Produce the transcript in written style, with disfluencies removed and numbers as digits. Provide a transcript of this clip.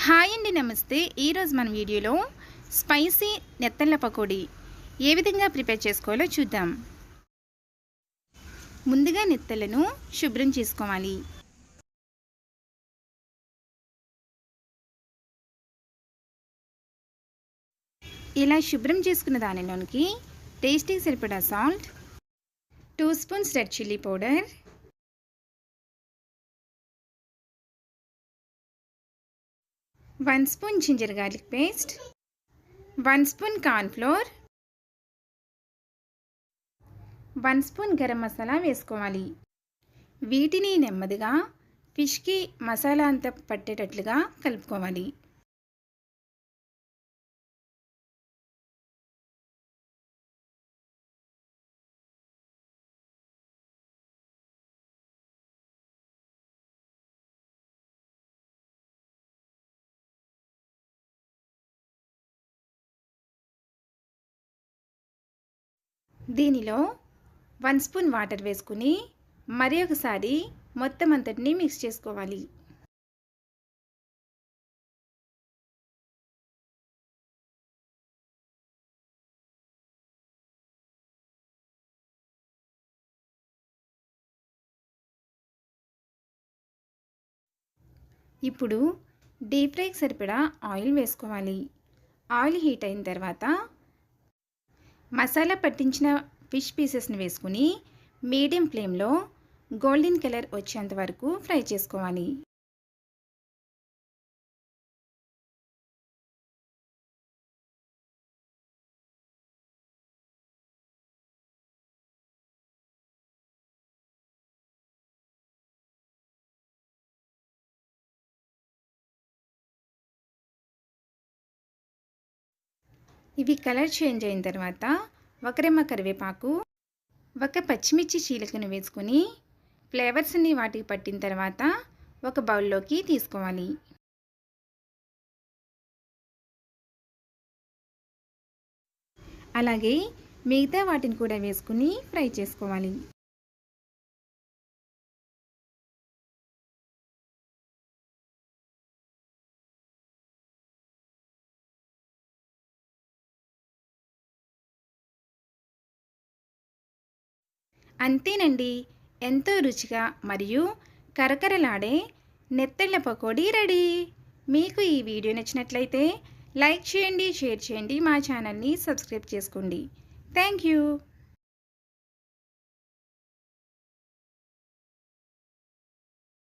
Hi అండి, నమస్తే. ఈరోజు మన వీడియోలో స్పైసీ నెత్తళ్ళ పకోడీ ఏ విధంగా ప్రిపేర్ చేసుకోవాలో చూద్దాం. ముందుగా నెత్తళ్ళను శుభ్రం చేసుకోవాలి. ఇలా శుభ్రం చేసుకున్న దానిలోనికి టేస్టీకి సరిపడా salt, 2 spoons red chilli powder, 1 spoon ginger garlic paste, 1 spoon corn flour, 1 spoon garam masala వేసుకోవాలి. వీటిని నెమ్మదిగా ఫిష్కి మసాలా అంతా పట్టేటట్లుగా కలుపుకోవాలి. దీనిలో 1 స్పూన్ వాటర్ వేసుకుని మరి ఒకసారి మొత్తం అంతటిని మిక్స్ చేసుకోవాలి. ఇప్పుడు డీప్ ఫ్రైకి సరిపడా ఆయిల్ వేసుకోవాలి. ఆయిల్ హీట్ అయిన తర్వాత మసాలా పట్టించిన ఫిష్ పీసెస్ని వేసుకుని మీడియం ఫ్లేమ్లో గోల్డెన్ కలర్ వచ్చేంత వరకు ఫ్రై చేసుకోవాలి. ఇవి కలర్ చేంజ్ అయిన తర్వాత ఒక రెమ్మ కరివేపాకు, ఒక పచ్చిమిర్చి చీలికను వేసుకుని ఫ్లేవర్స్ని వాటికి పట్టిన తర్వాత ఒక బౌల్లోకి తీసుకోవాలి. అలాగే మిగతా వాటిని కూడా వేసుకుని ఫ్రై చేసుకోవాలి. అంతేనండి, ఎంతో రుచిగా మరియు కరకరలాడే నెత్తళ్ళ పకోడీ రెడీ. మీకు ఈ వీడియో నచ్చినట్లయితే లైక్ చేయండి, షేర్ చేయండి, మా ఛానల్ని సబ్స్క్రైబ్ చేసుకోండి. Thank you.